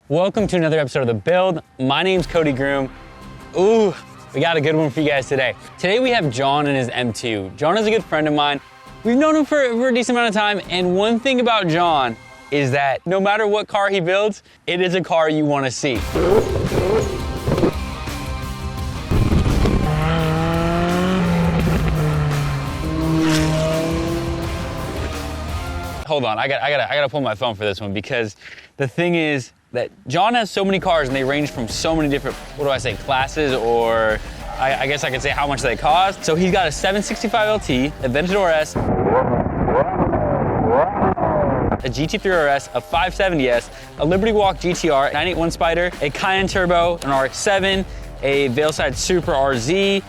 Welcome to another episode of The Build. My name's Cody Groom. Ooh, we got a good one for you guys today. Today we have John and his M2. John is a good friend of mine. We've known him for a decent amount of time, and one thing about John is that no matter what car he builds, it is a car you want to see. Hold on, I gotta pull my phone for this one, because the thing is that John has so many cars and they range from so many different, what do I say, classes, or I guess I could say how much they cost. So he's got a 765 LT, a Aventador S, a GT3 RS, a 570S, a Liberty Walk GTR, 981 Spider, a Cayenne Turbo, an RX-7, a Veilside Super RZ,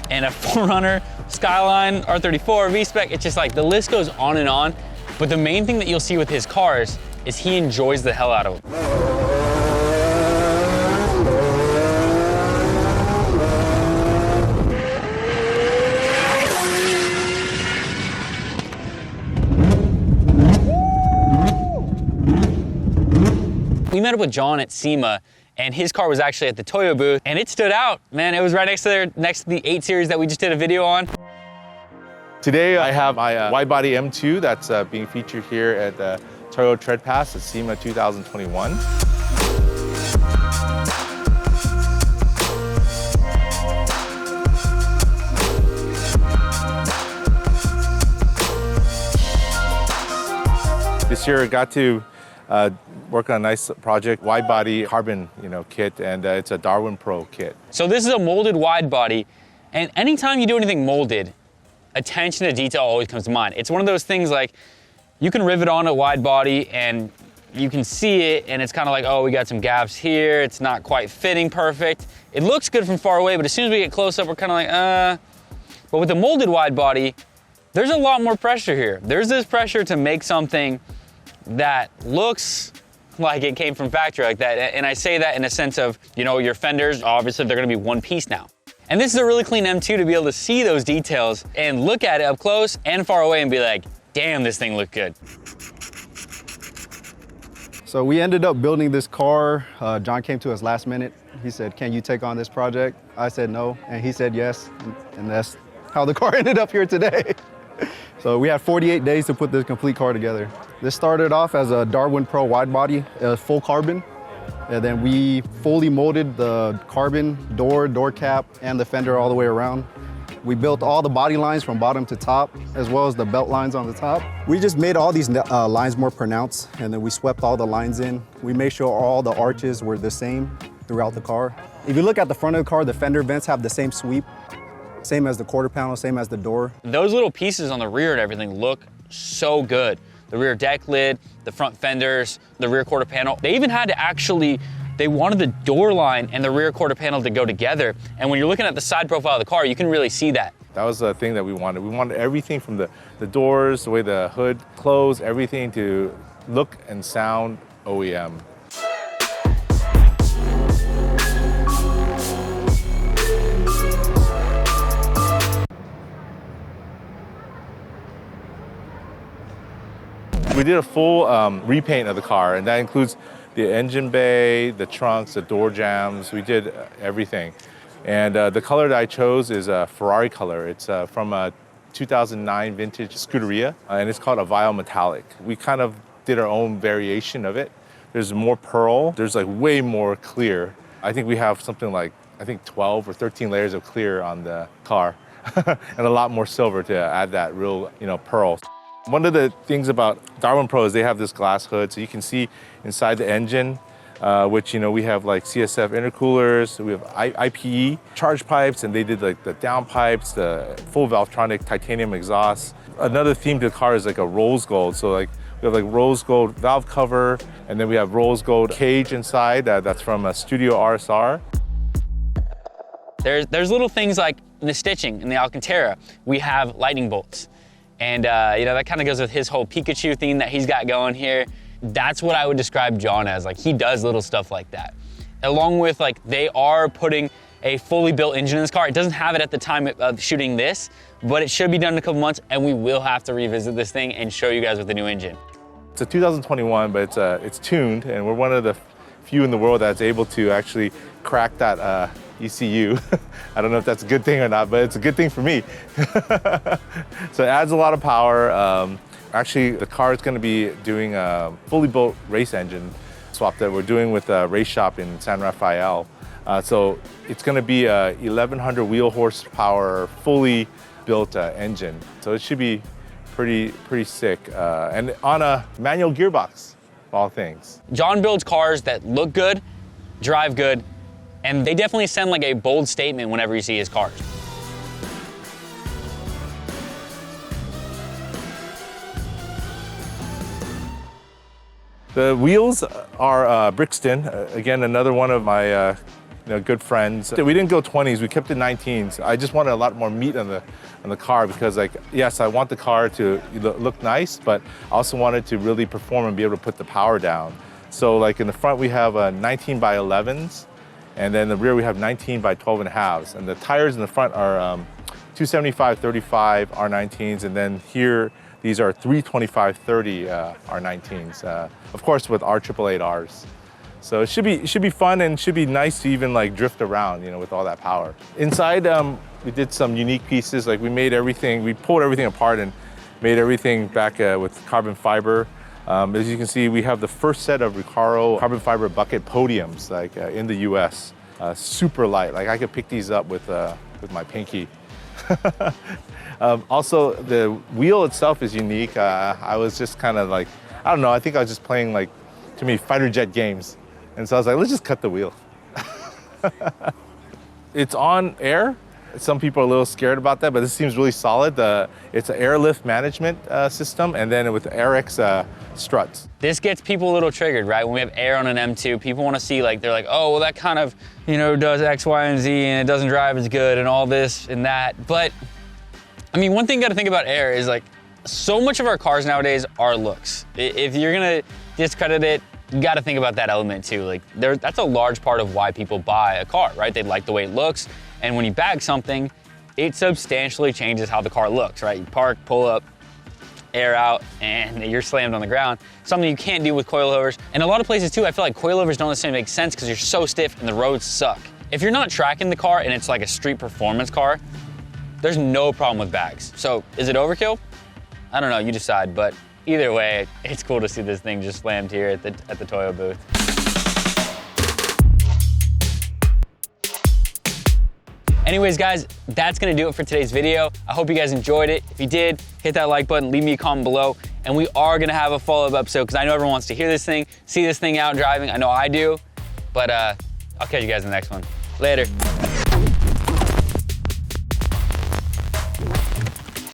and a 4Runner, Skyline, R34, V-Spec. It's just like, the list goes on and on. But the main thing that you'll see with his cars is he enjoys the hell out of them. We met up with John at SEMA, and his car was actually at the Toyo booth, and it stood out, man. It was right next to the 8 Series that we just did a video on. Today I have my Widebody M2 that's being featured here at the Toyo Tread Pass at SEMA 2021. This year I got to work on a nice project, Widebody carbon kit, and it's a Darwin Pro kit. So this is a molded wide body, and anytime you do anything molded, attention to detail always comes to mind. It's one of those things like, you can rivet on a wide body and you can see it, and it's kind of like, oh, we got some gaps here, it's not quite fitting perfect. It looks good from far away, but as soon as we get close up, we're kind of like, But with the molded wide body, there's a lot more pressure here. There's this pressure to make something that looks like it came from factory like that. And I say that in a sense of, your fenders, obviously they're gonna be one piece now. And this is a really clean M2 to be able to see those details and look at it up close and far away and be like, damn, this thing looked good. So we ended up building this car. John came to us last minute. He said, can you take on this project? I said no, and he said yes. And that's how the car ended up here today. So we had 48 days to put this complete car together. This started off as a Darwin Pro wide body, full carbon. And then we fully molded the carbon door cap, and the fender all the way around. We built all the body lines from bottom to top, as well as the belt lines on the top. We just made all these lines more pronounced, and then we swept all the lines in. We made sure all the arches were the same throughout the car. If you look at the front of the car, the fender vents have the same sweep, same as the quarter panel, same as the door. Those little pieces on the rear and everything look so good. The rear deck lid, the front fenders, the rear quarter panel. They even had to they wanted the door line and the rear quarter panel to go together. And when you're looking at the side profile of the car, you can really see that. That was the thing that we wanted. We wanted everything from the doors, the way the hood closed, everything to look and sound OEM. We did a full repaint of the car, and that includes the engine bay, the trunks, the door jambs. We did everything. And the color that I chose is a Ferrari color. It's from a 2009 vintage Scuderia, and it's called a Vile Metallic. We kind of did our own variation of it. There's more pearl. There's like way more clear. I think we have something like, 12 or 13 layers of clear on the car, and a lot more silver to add that real, pearl. One of the things about Darwin Pro is they have this glass hood, so you can see inside the engine, which, we have like CSF intercoolers, we have IPE charge pipes, and they did like the down pipes, the full Valvetronic titanium exhaust. Another theme to the car is like a rose gold. So like we have like rose gold valve cover, and then we have rose gold cage inside that's from a Studio RSR. There's little things like in the stitching in the Alcantara, we have lightning bolts. And that kind of goes with his whole Pikachu theme that he's got going here. That's what I would describe John as. Like, he does little stuff like that. Along with, like, they are putting a fully built engine in this car. It doesn't have it at the time of shooting this, but it should be done in a couple months, and we will have to revisit this thing and show you guys with the new engine. It's a 2021, but it's tuned, and we're one of the few in the world that's able to actually crack that ECU. I don't know if that's a good thing or not, but it's a good thing for me. So it adds a lot of power. Actually, the car is going to be doing a fully built race engine swap that we're doing with a race shop in San Rafael. So it's going to be a 1,100 wheel horsepower, fully built engine. So it should be pretty sick. And on a manual gearbox, of all things. John builds cars that look good, drive good, and they definitely send like a bold statement whenever you see his cars. The wheels are Brixton, again, another one of my good friends. We didn't go 20s, we kept it 19s. I just wanted a lot more meat on the car because, like, yes, I want the car to look nice, but I also wanted to really perform and be able to put the power down. So, like, in the front we have 19 by 11s, and then in the rear we have 19 by 12 and a halves. And the tires in the front are 275/35 R19s, and then here these are 325/30 R19s, of course with R888Rs. So it should be fun and should be nice to even like drift around, with all that power. Inside, we did some unique pieces. Like we pulled everything apart and made everything back with carbon fiber. As you can see, we have the first set of Recaro carbon fiber bucket podiums, like in the US. Super light. Like I could pick these up with my pinky. Also, the wheel itself is unique. I was just kind of like, I don't know, I think I was just playing like, to me, fighter jet games. And so I was like, let's just cut the wheel. It's on air. Some people are a little scared about that, but this seems really solid. It's an airlift management system, and then with AirX struts. This gets people a little triggered, right? When we have air on an M2, people want to see, like, they're like, oh, well, that kind of, does X, Y, and Z, and it doesn't drive as good, and all this and that. But, I mean, one thing you got to think about air is, like, so much of our cars nowadays are looks. If you're going to discredit it, you got to think about that element too. Like, that's a large part of why people buy a car, right? They like the way it looks. And when you bag something, it substantially changes how the car looks, right? You park, pull up, air out, and you're slammed on the ground. Something you can't do with coilovers. And a lot of places too, I feel like coilovers don't necessarily make sense because you're so stiff and the roads suck. If you're not tracking the car and it's like a street performance car, there's no problem with bags. So is it overkill? I don't know, you decide, but either way, it's cool to see this thing just slammed here at the Toyo booth. Anyways, guys, that's gonna do it for today's video. I hope you guys enjoyed it. If you did, hit that like button, leave me a comment below, and we are gonna have a follow-up episode because I know everyone wants to hear this thing, see this thing out driving. I know I do, but I'll catch you guys in the next one. Later.